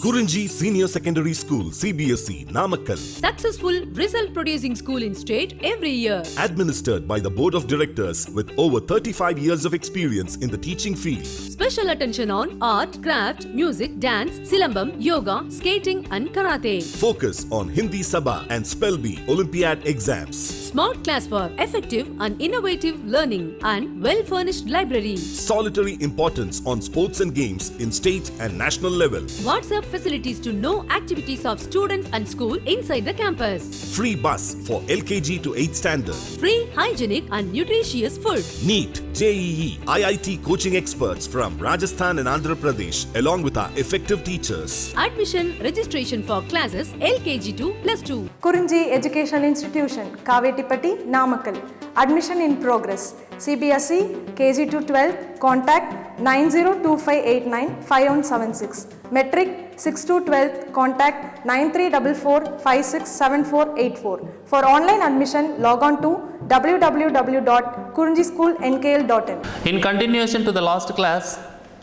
Kurunji Senior Secondary School, CBSE, Namakkal. Successful result producing school in state every year. Administered by the Board of Directors with over 35 years of experience in the teaching field. Special attention on art, craft, music, dance, silambam, yoga, skating and karate. Focus on Hindi Sabha and Spell Bee Olympiad exams. Smart class for effective and innovative learning and well-furnished library. Solitary importance on sports and games in state and national level. WhatsApp facilities to know activities of students and school inside the campus. Free bus for LKG to 8th standard. Free, hygienic and nutritious food. NEET, JEE, IIT coaching experts from Rajasthan and Andhra Pradesh along with our effective teachers. Admission registration for classes LKG to +2. Kurunji Education Institution, Kavetipatti, Namakkal. Admission in progress. CBSE, KG to 12, contact 9025895176. Metric 6 to 12, contact 9344567484. For online admission, log on to www.kurunjischoolnkl.in. In continuation to the last class,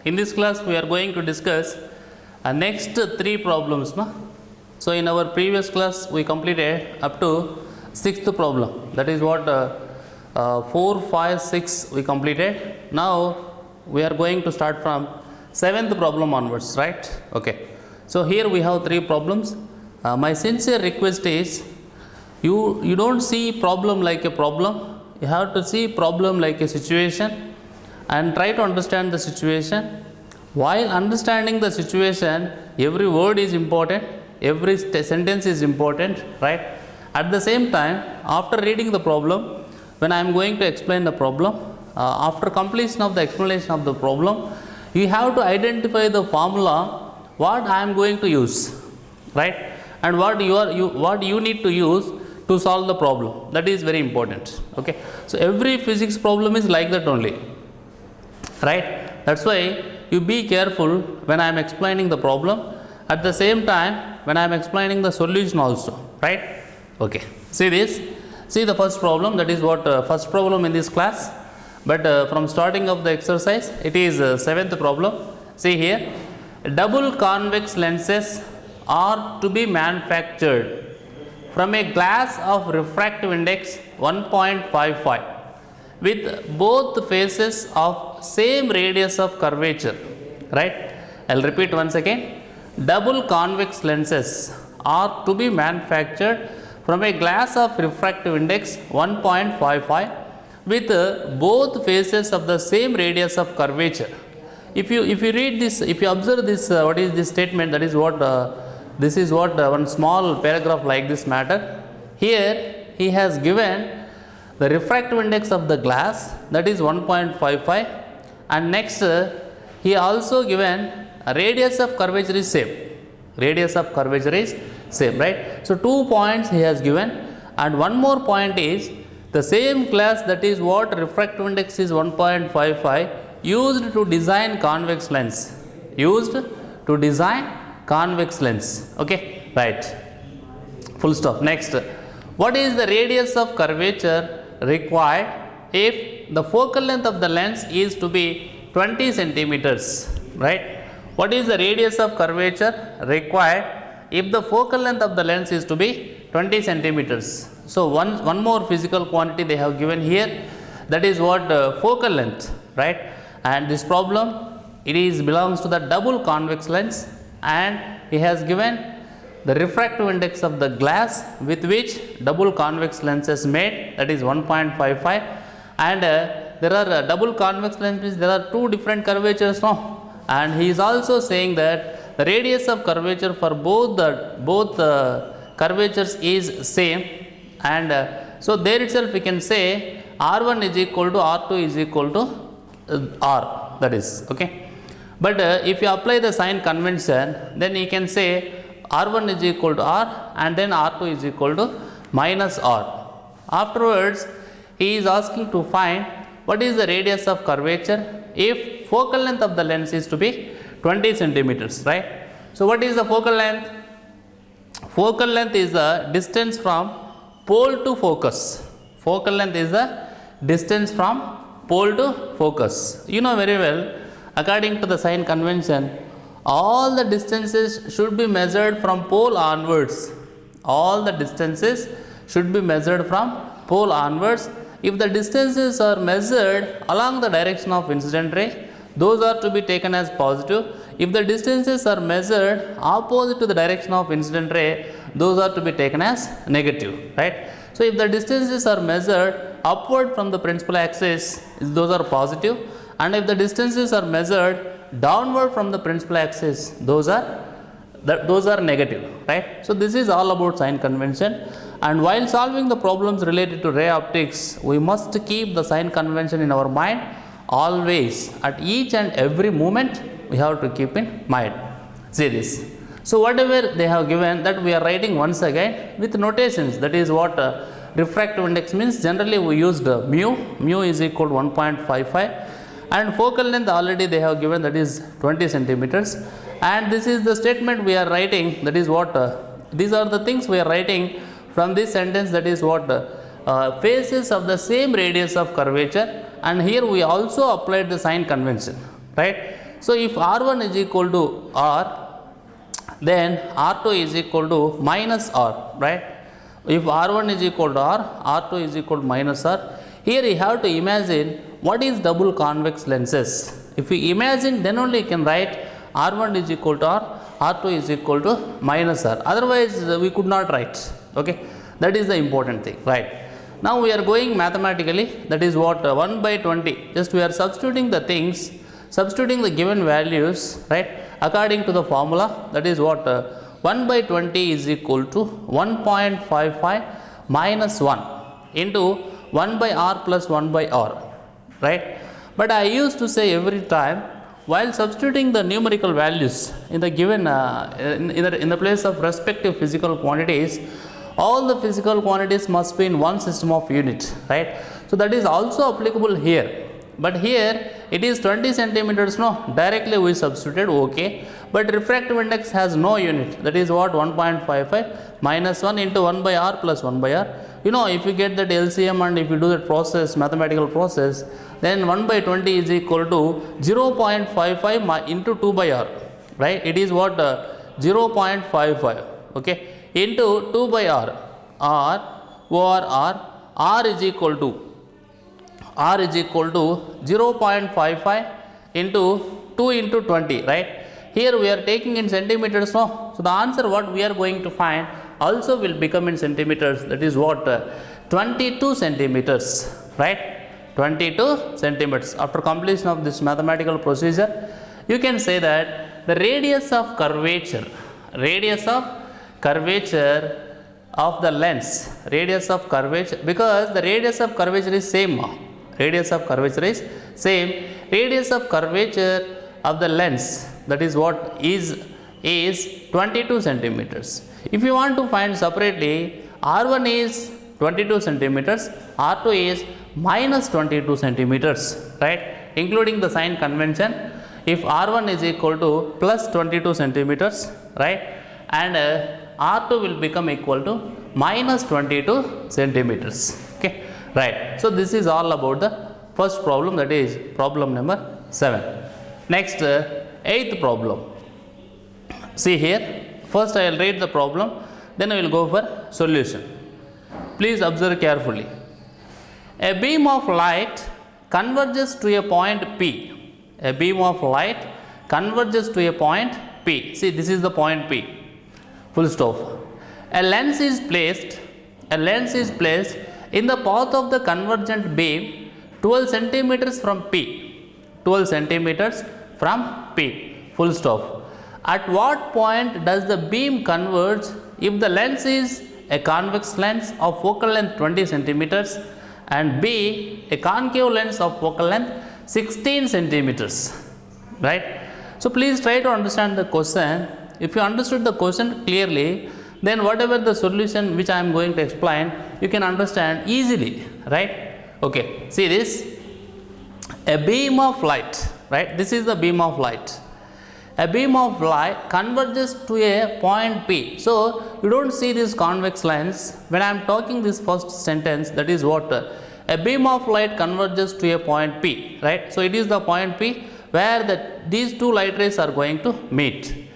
in this class we are going to discuss next 3 problems. So in our previous class we completed up to 6th problem, that is what 4, 5, 6 we completed. Now we are going to start from 7th problem onwards, right? Okay. So here we have 3 problems. My sincere request is you don't see problem like a problem. You have to see problem like a situation and try to understand the situation. While understanding the situation, every word is important, every sentence is important, right? At the same time, after reading the problem, when I am going to explain the problem, after completion of the explanation of the problem, you have to identify the formula what I am going to use, right? And what you need to use to solve the problem. That is very important. Okay. So every physics problem is like that only, right? That's why you be careful when I am explaining the problem. At the same time, when I am explaining the solution also, right? Okay. See this. See the first problem. That is what first problem in this class. But from starting of the exercise, it is 7th problem. See here, double convex lenses are to be manufactured from a glass of refractive index 1.55 with both faces of same radius of curvature, right? I'll repeat once again. Double convex lenses are to be manufactured from a glass of refractive index 1.55 with both faces of the same radius of curvature. If you read this, if you observe this, what is this statement? That is what this is what one small paragraph like this matter. Here he has given the refractive index of the glass, that is 1.55, and next he also given a radius of curvature is same. Radius of curvature is same, right? So 2 points he has given, and one more point is the same glass, that is what refractive index is 1.55, used to design convex lens. Used to design convex lens. Okay, right. Full stop. Next, what is the radius of curvature required if the focal length of the lens is to be 20 centimeters, right? What is the radius of curvature required if the focal length of the lens is to be 20 centimeters? So one more physical quantity they have given here, that is what focal length, right? And this problem, it is belongs to the double convex lens, and he has given the refractive index of the glass with which double convex lens is made, that is 1.55, and there are double convex lenses, there are 2 different curvatures now, and he is also saying that the radius of curvature for both curvatures is same, and so there itself we can say R1 is equal to R2 is equal to R, that is okay. But if you apply the sign convention, then you can say R1 is equal to R and then R2 is equal to minus R. Afterwards, he is asking to find what is the radius of curvature if focal length of the lens is to be 20 centimeters, right? So what is the focal length? Focal length is the distance from pole to focus. Focal length is the distance from pole to focus. You know very well, according to the sign convention, all the distances should be measured from pole onwards. All the distances should be measured from pole onwards. If the distances are measured along the direction of incident ray, those are to be taken as positive. If the distances are measured opposite to the direction of incident ray, those are to be taken as negative, right? So if the distances are measured upward from the principal axis, those are positive, and if the distances are measured downward from the principal axis, those are negative, right? So this is all about sign convention, and while solving the problems related to ray optics, we must keep the sign convention in our mind always. At each and every moment we have to keep in mind. See this. So whatever they have given, that we are writing once again with notations. That is what refractive index means. Generally we used mu is equal to 1.55, and focal length already they have given, that is 20 centimeters. And this is the statement we are writing, that is what these are the things we are writing from this sentence, that is what faces of the same radius of curvature. And here we also applied the sign convention, right? So if R1 is equal to R, then R2 is equal to minus R, right? If R1 is equal to R, R2 is equal to minus R. Here you have to imagine what is double convex lenses. If you imagine, then only you can write R1 is equal to R, R2 is equal to minus R. Otherwise we could not write, okay? That is the important thing, right? Now we are going mathematically, that is what 1 by 20, just we are substituting the things, substituting the given values, right, according to the formula. That is what 1 by 20 is equal to 1.55 minus 1 into 1 by R plus 1 by R, right? But I used to say every time, while substituting the numerical values in the given in the place of respective physical quantities, all the physical quantities must be in one system of unit, right? So that is also applicable here. But here it is 20 centimeters, no, directly we substituted, okay. But refractive index has no unit, that is what 1.55 minus 1 into 1 by R plus 1 by R. You know, if you get that LCM and if you do that process, mathematical process, then 1 by 20 is equal to 0.55 into 2 by R, right? It is what 0.55, okay, into 2 by R, R over R is equal to 0.55 into 2 into 20, right? Here we are taking in centimeters, no? So the answer what we are going to find also will become in centimeters, that is what 22 centimeters, right? 22 centimeters. After completion of this mathematical procedure, you can say that the radius of curvature of the lens, radius of curvature, because the radius of curvature is same, radius of curvature is same, radius of curvature of the lens, that is what is 22 centimeters. If you want to find separately, R1 is 22 centimeters, R2 is minus 22 centimeters, right, including the sign convention. If R1 is equal to plus 22 centimeters, right, and R2 will become equal to minus 22 centimeters, okay, right. So this is all about the first problem, that is problem number 7. Next, 8th problem. See here, first I will read the problem, then I will go for solution. Please observe carefully. A beam of light converges to a point P. A beam of light converges to a point P. See, this is the point P. Full stop. A lens is placed in the path of the convergent beam 12 centimeters from P. 12 centimeters from P. Full stop. At what point does the beam converge if the lens is a convex lens of focal length 20 centimeters and B a concave lens of focal length 16 centimeters, right? So please try to understand the question. If you understood the question clearly, then whatever the solution which I am going to explain, you can understand easily, right? Okay, see this, a beam of light, right? This is the beam of light. A beam of light converges to a point P. So you don't see this convex lens when I am talking this first sentence, that is what a beam of light converges to a point P, right? So it is the point P where these two light rays are going to meet.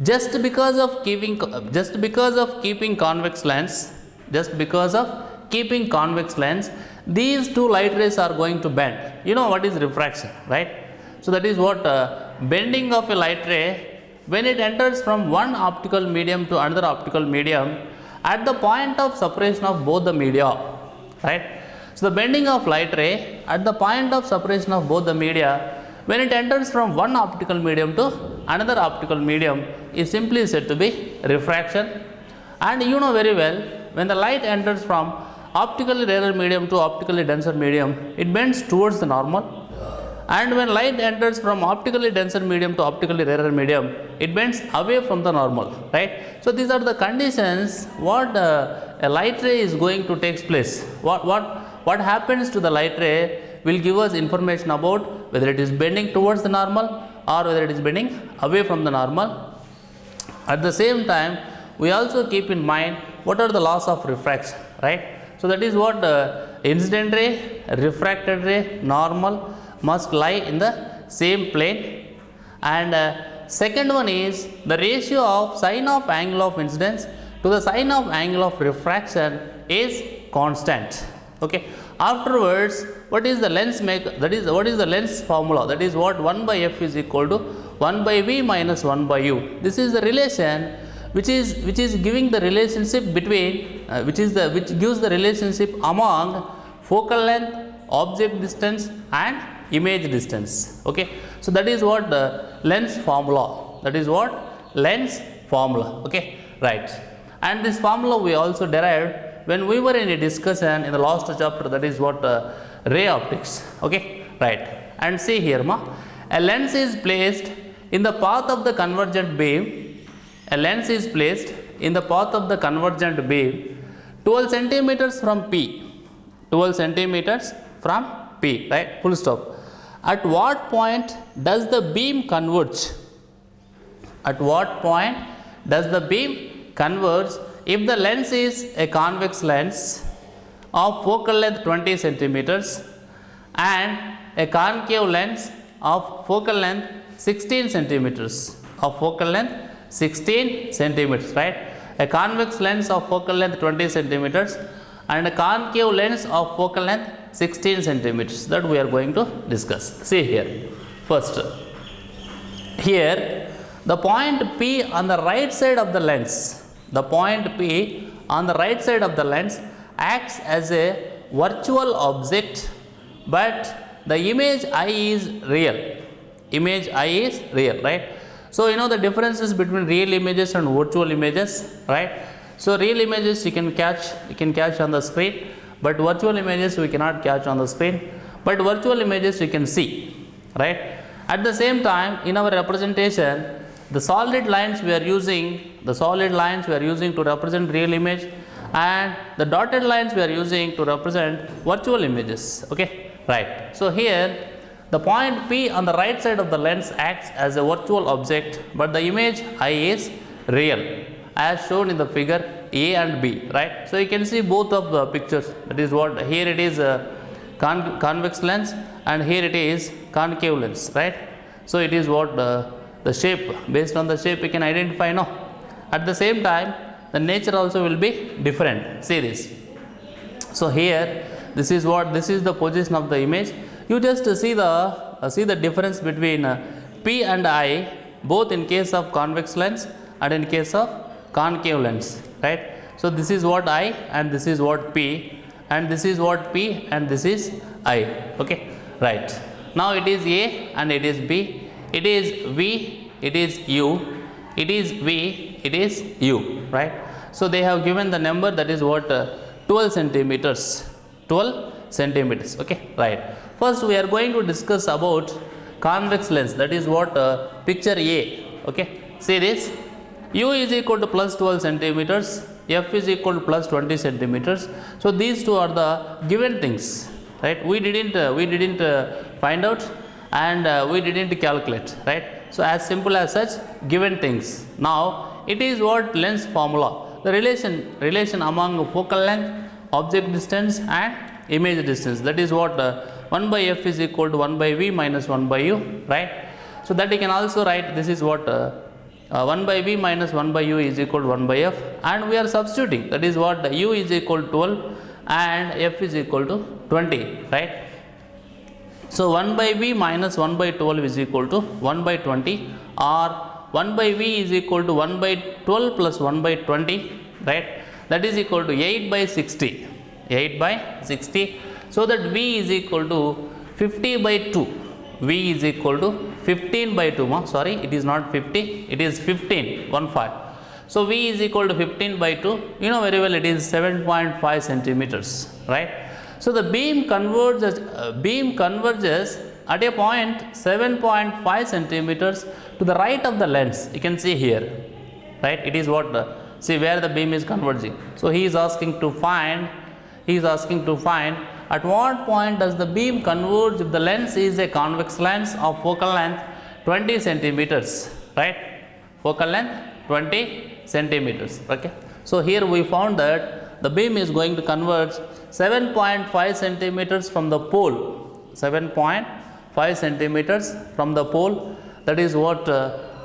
Just because of keeping convex lens, these two light rays are going to bend. You know what is refraction, right? So that is what bending of a light ray when it enters from one optical medium to another optical medium at the point of separation of both the media, right? So the bending of light ray at the point of separation of both the media when it enters from one optical medium to another optical medium is simply said to be refraction. And you know very well, when the light enters from optically rarer medium to optically denser medium, it bends towards the normal. And when light enters from optically denser medium to optically rarer medium, it bends away from the normal, right? So these are the conditions what a light ray is going to take place. What happens to the light ray will give us information about whether it is bending towards the normal or whether it is bending away from the normal. At the same time, we also keep in mind what are the laws of refraction, right? So that is what incident ray, refracted ray, normal must lie in the same plane. And second one is the ratio of sin of angle of incidence to the sin of angle of refraction is constant. Okay. Afterwards, what is the lens what is the lens formula? That is what 1 by f is equal to 1 by v minus 1 by u. This is the relation which is giving the relationship between which gives the relationship among focal length, object distance and image distance. Okay. So that is what the lens formula. Okay. Right. And this formula we also derived when we were in a discussion in the last chapter, that is what ray optics. Okay. Right. And see here, a lens is placed in the path of the convergent beam. A lens is placed in the path of the convergent beam 12 centimeters from P. 12 centimeters from P, right? Full stop. At what point does the beam converge? At what point does the beam converge if the lens is a convex lens of focal length 20 centimeters and a concave lens of focal length 16 centimeters, right? A convex lens of focal length 20 centimeters and a concave lens of focal length 16 centimeters, that we are going to discuss. See here, first, here the point P on the right side of the lens, acts as a virtual object, but the image I is real. Right? So you know the differences between real images and virtual images, right? So real images you can catch on the screen, but virtual images we cannot catch on the screen, but virtual images you can see, right? At the same time, in our representation, the solid lines we are using to represent real image, and the dotted lines we are using to represent virtual images. Okay, right? So here the point P on the right side of the lens acts as a virtual object, but the image I is real, as shown in the figure A and B, right? So you can see both of the pictures. That is what here it is a convex lens and here it is concave lens, right? So it is what the shape, based on the shape we can identify now. At the same time, the nature also will be different. See this. So here this is the position of the image. You just see the difference between P and I, both in case of convex lens and in case of concave lens, right? So this is what I and this is what P, and this is what P and this is I. Okay, right? Now it is A and it is B, it is V, it is U, it is V, it is U, right? So they have given the number, that is what 12 centimeters. Okay, right? First we are going to discuss about convex lens, that is what picture A. Okay, see this. U is equal to plus 12 centimeters, F is equal to plus 20 centimeters. So these two are the given things, right? We didn't find out and we didn't calculate, right? So as simple as such, given things. Now it is what lens formula, the relation among focal length, object distance and image distance. That is what 1 by f is equal to 1 by v minus 1 by u, right? So that you can also write this is what 1 by v minus 1 by u is equal to 1 by f, and we are substituting, that is what u is equal to 12 and f is equal to 20, right? So 1 by v minus 1 by 12 is equal to 1 by 20, or 1 by v is equal to 1 by 12 plus 1 by 20, right? That is equal to 8 by 60, 8 by 60. So that v is equal to 50 by 2, v is equal to 15 by 2, sorry, it is not 50, it is 15, 1 5. So v is equal to 15 by 2, you know very well it is 7.5 centimeters, right? So the beam converges at a point 7.5 centimeters to the right of the lens. You can see here, right? It is what see where the beam is converging. So he is asking to find at what point does the beam converge if the lens is a convex lens of focal length 20 centimeters, right? Focal length 20 centimeters, okay? So here we found that the beam is going to converge 7.5 centimeters from the pole, 7.5 centimeters from the pole, that is what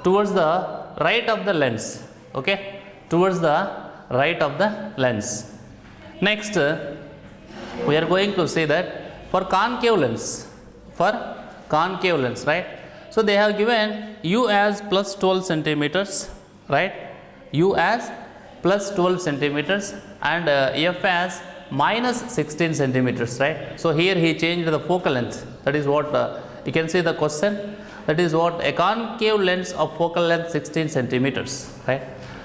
towards the right of the lens, okay? Towards the right of the lens. Next, we are going to say that for concave lens, right? So they have given u as plus 12 centimeters, right? U as plus 12 centimeters and f as minus 16 centimeters, right? So here he changed the focal length, that is what you can see the question, that is what a concave lens of focal length 16 centimeters, right?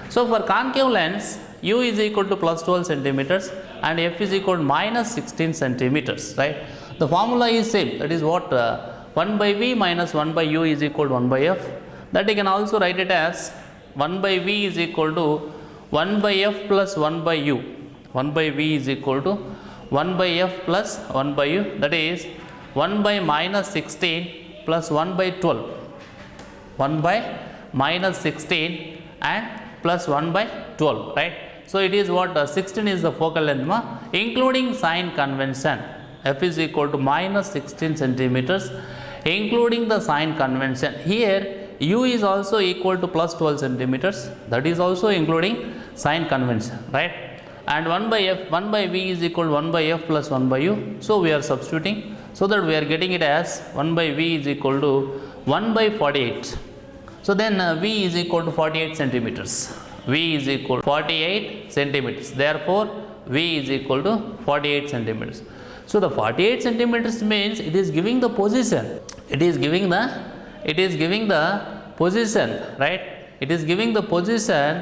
So for concave lens, u is equal to plus 12 centimeters and f is equal to minus 16 centimeters, right? The formula is same, that is what 1 by v minus 1 by u is equal to 1 by f. That you can also write it as 1 by v is equal to 1 by f plus 1 by u. 1 by v is equal to 1 by f plus 1 by u, that is 1 by minus 16 plus 1 by 12. 1 by minus 16 and plus 1 by 12, right? So it is what 16 is the focal length, including sign convention. F is equal to minus 16 centimeters, including the sign convention. Here u is also equal to plus 12 centimeters, that is also including sign convention, right? And 1 by v is equal to 1 by f plus 1 by u. So we are substituting, so that we are getting it as 1 by v is equal to 1 by 48. So then v is equal to 48 centimeters. V is equal to 48 centimeters. Therefore, v is equal to 48 centimeters. So the 48 centimeters means it is giving the position. It is giving the position, right? It is giving the position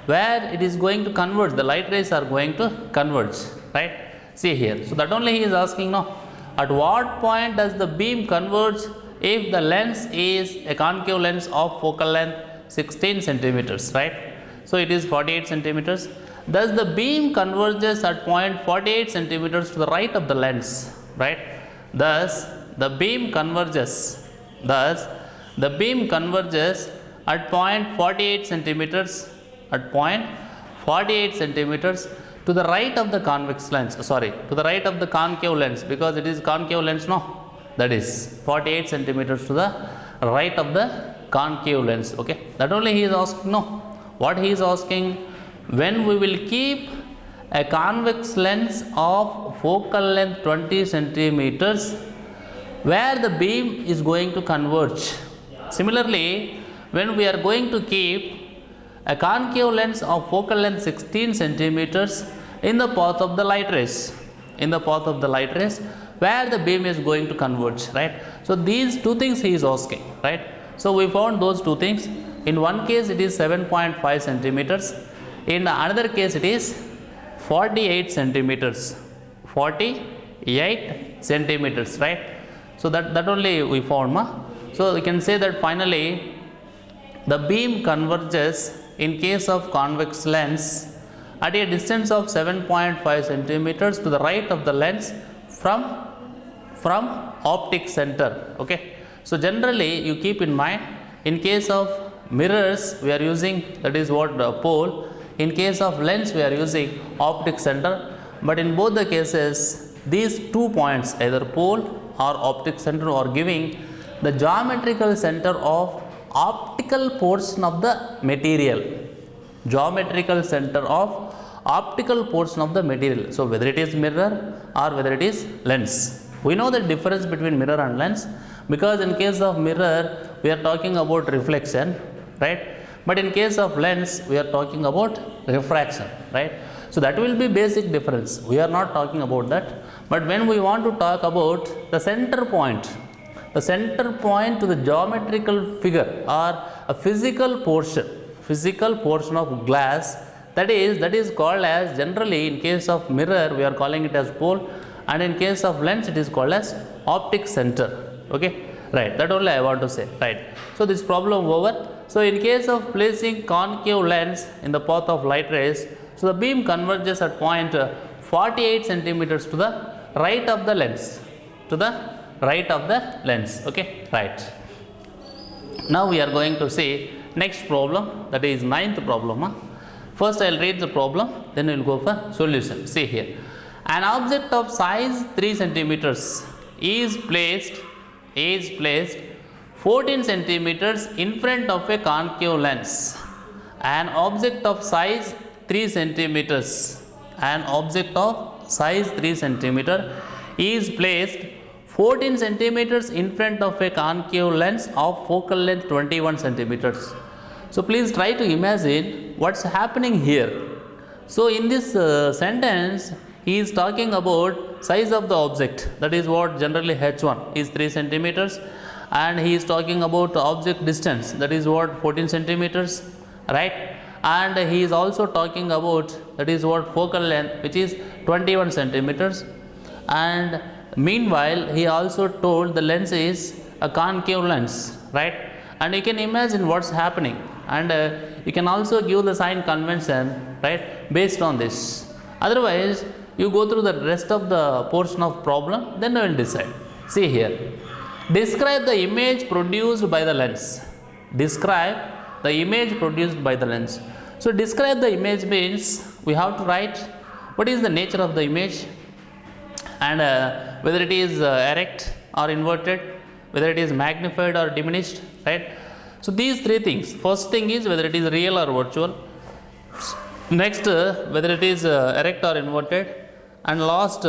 where it is going to converge. The light rays are going to converge, right? See here. So that only he is asking now. At what point does the beam converge if the lens is a concave lens of focal length 16 centimeters, right? So it is 48 centimeters. Thus the beam converges at point 48 centimeters to the right of the lens, right? Thus the beam converges at point 48 centimeters to the right of the convex lens, to the right of the concave lens, because it is concave lens, no? That is 48 centimeters to the right of the concave lens, okay? That only he is asking, no? What he is asking, when we will keep a convex lens of focal length 20 centimeters where the beam is going to converge. Similarly, when we are going to keep a concave lens of focal length 16 centimeters in the path of the light rays, where the beam is going to converge, right? So these two things he is asking, right? So we found those two things. In one case it is 7.5 centimeters, in another case it is 48 centimeters, 48 centimeters, right? So that only we found, so we can say that finally the beam converges in case of convex lens at a distance of 7.5 centimeters to the right of the lens from optic center, okay? So generally you keep in mind, in case of mirrors we are using, that is what pole, in case of lens we are using optic center, but in both the cases these 2 points, either pole or optic center or giving the geometrical center of optical portion of the material. Geometrical center of optical portion of the material. So whether it is mirror or whether it is lens. We know the difference between mirror and lens, because in case of mirror we are talking about reflection, right? But in case of lens we are talking about refraction, right? So that will be basic difference. We are not talking about that. But when we want to talk about the center point to the geometrical figure or a physical portion of glass, that is called as, generally in case of mirror we are calling it as pole, and in case of lens it is called as optic center. Okay, right, that only I want to say, right? So this problem over. So in case of placing concave lens in the path of light rays, so the beam converges at point 48 centimeters to the right of the lens, okay, right. Now we are going to see next problem, that is ninth problem. First I will read the problem, then we will go for solution. See here, an object of size 3 centimeters is placed 14 centimeters in front of a concave lens. An object of size 3 centimeters is placed 14 centimeters in front of a concave lens of focal length 21 centimeters. So please try to imagine what's happening here. So in this sentence he is talking about size of the object, that is what generally H1 is 3 centimeters, and he is talking about object distance, that is what 14 centimeters, right? And he is also talking about, that is what, focal length, which is 21 centimeters, and meanwhile he also told the lens is a concave lens, right? And you can imagine what's happening, and you can also give the sign convention, right, based on this. Otherwise you go through the rest of the portion of problem, then I will decide. See here, describe the image produced by the lens. So describe the image means we have to write what is the nature of the image, and whether it is erect or inverted, whether it is magnified or diminished, right? So these three things. First thing is whether it is real or virtual. Next, whether it is erect or inverted, and last,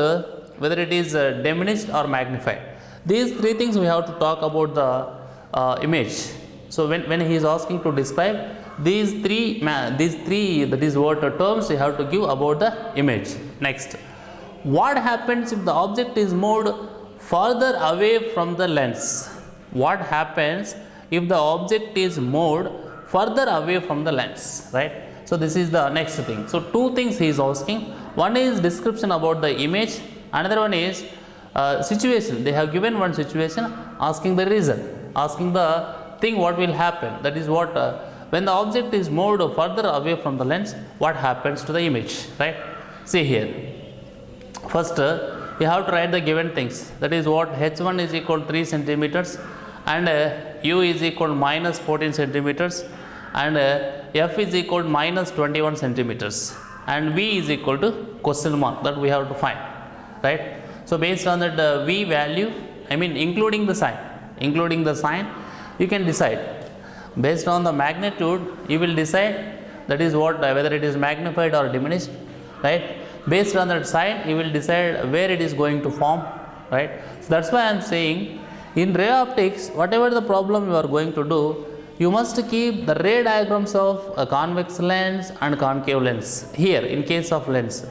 whether it is diminished or magnified. These three things we have to talk about the image. So when he is asking to describe these three that is what terms you have to give about the image. Next, what happens if the object is moved further away from the lens? What happens if the object is moved further away from the lens, right? So this is the next thing. So two things he is asking. One is description about the image, another one is situation. They have given one situation, asking the reason, asking the thing what will happen, that is what when the object is moved further away from the lens, what happens to the image, right? See here, first you have to write the given things, that is what H1 is equal to 3 centimeters, and U is equal to minus 14 centimeters, and F is equal to minus 21 centimeters, and V is equal to question mark, that we have to find, right? So based on that V value, I mean including the sign, you can decide. Based on the magnitude, you will decide, that is what whether it is magnified or diminished, right? Based on that sign, you will decide where it is going to form, right? So that's why I am saying in ray optics, whatever the problem you are going to do, you must keep the ray diagrams of a convex lens and concave lens here in case of lens.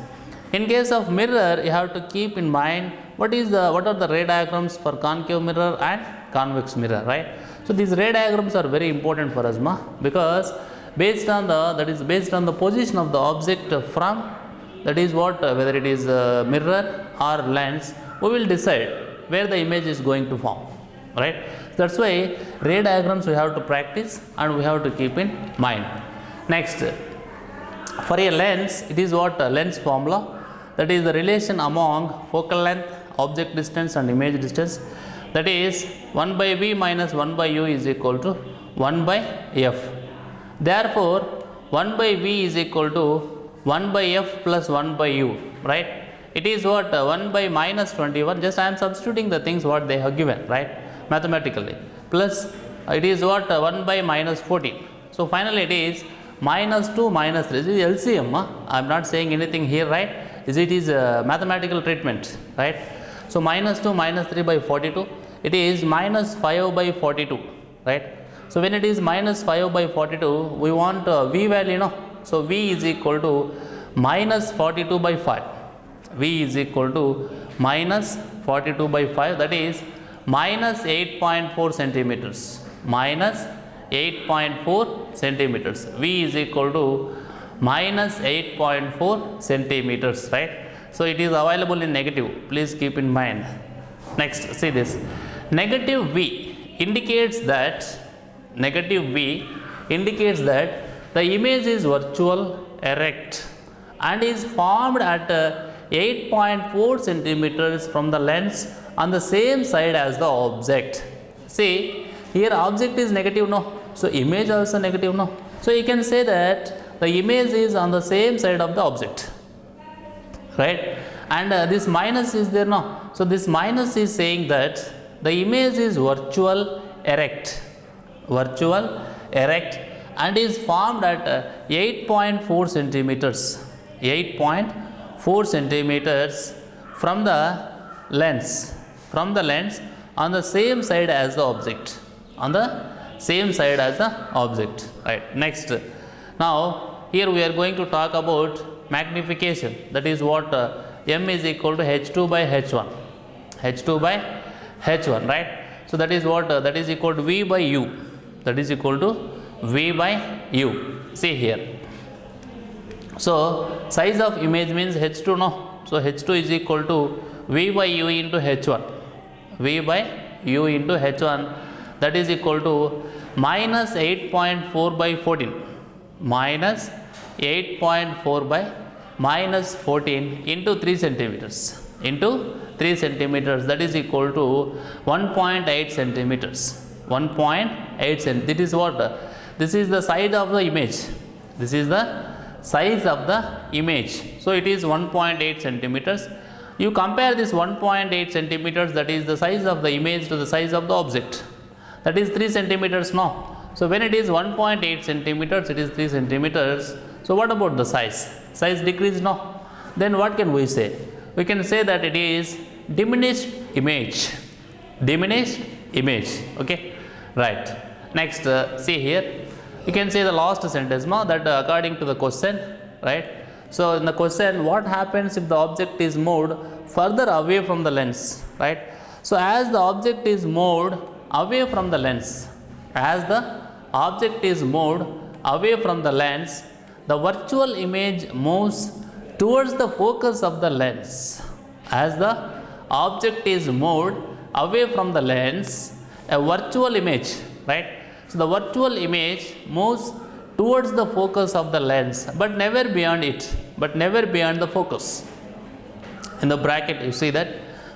In case of mirror, you have to keep in mind what are the ray diagrams for concave mirror and convex mirror, right? So these ray diagrams are very important for us, because based on the position of the object from, that is what whether it is mirror or lens, we will decide where the image is going to form, right? That's why ray diagrams we have to practice and we have to keep in mind. Next, for a lens, it is what lens formula, that is the relation among focal length, object distance and image distance, that is 1 by V minus 1 by U is equal to 1 by F. Therefore 1 by V is equal to 1 by F plus 1 by U, right? it is what 1 by minus 21, just I am substituting the things what they have given, right, mathematically, plus it is what 1 by minus 14. So finally it is minus 2 minus 3, this is LCM, I am not saying anything here, right, it is mathematical treatment, right. So minus 2 minus 3 by 42, it is minus 5 by 42, right. So when it is minus 5 by 42, we want V value, no. So V is equal to minus 42 by 5. V is equal to minus 42 by 5, that is minus 8.4 centimeters. Minus 8.4 centimeters. V is equal to minus 8.4 centimeters, right. So it is available in negative, please keep in mind. Next, see this. Negative V indicates that the image is virtual, erect, and is formed at 8.4 centimeters from the lens on the same side as the object. See, here object is negative, no. So image also negative, no. So you can say that the image is on the same side of the object, right, and this minus is there, no. So this minus is saying that the image is virtual, erect, and is formed at 8.4 centimeters, 8.4 centimeters from the lens on the same side as the object, right. Next, now here we are going to talk about magnification, that is what M is equal to H2 by H1, right. So that is what that is equal to V by U, see here. So size of image means H2, no. So H2 is equal to V by U into H1, that is equal to minus 8.4 by 14, minus 8.4 by minus 14 into 3 centimeters, that is equal to 1.8 centimeters, 1.8 centimeters. This is what, this is the size of the image, so it is 1.8 centimeters. You compare this 1.8 centimeters, that is the size of the image, to the size of the object, that is 3 centimeters, no. So when it is 1.8 centimeters, it is 3 centimeters. So what about the size? Size decrease, no. Then what can we say? We can say that it is diminished image, okay, right. Next, see here, you can say the last sentence, no, that according to the question, right. So in the question, what happens if the object is moved further away from the lens, right. So as the object is moved away from the lens, the virtual image moves towards the focus of the lens. As the object is moved away from the lens, a virtual image, right. So the virtual image moves towards the focus of the lens, but never beyond the focus. In the bracket you see that,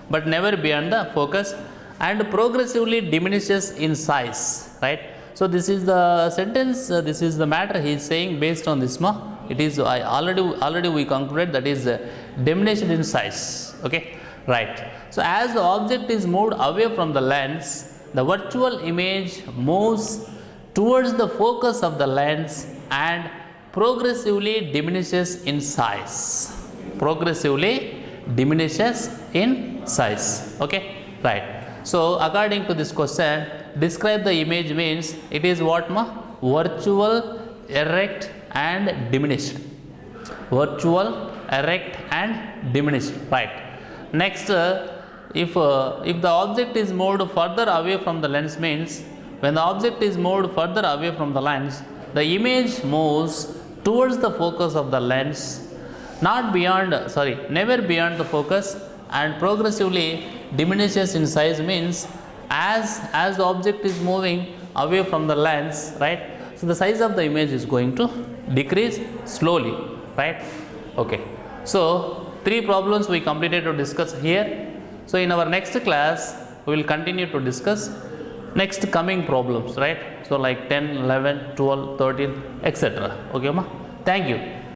but never beyond the focus, and progressively diminishes in size, right. So this is the sentence, this is the matter he is saying based on this, it is already we concluded that is diminished in size, okay, right. So as the object is moved away from the lens, the virtual image moves towards the focus of the lens and progressively diminishes in size, okay, right. So according to this question, describe the image means it is what, virtual, erect and diminished, right. Next, if the object is moved further away from the lens means, when the object is moved further away from the lens, the image moves towards the focus of the lens, never beyond the focus, and progressively diminishes in size means as the object is moving away from the lens, right. So the size of the image is going to decrease slowly, right, okay. So 3 problems we completed to discuss here. So in our next class, we will continue to discuss next coming problems, right. So like 10, 11, 12, 13, etc. Okay, ma? Thank you.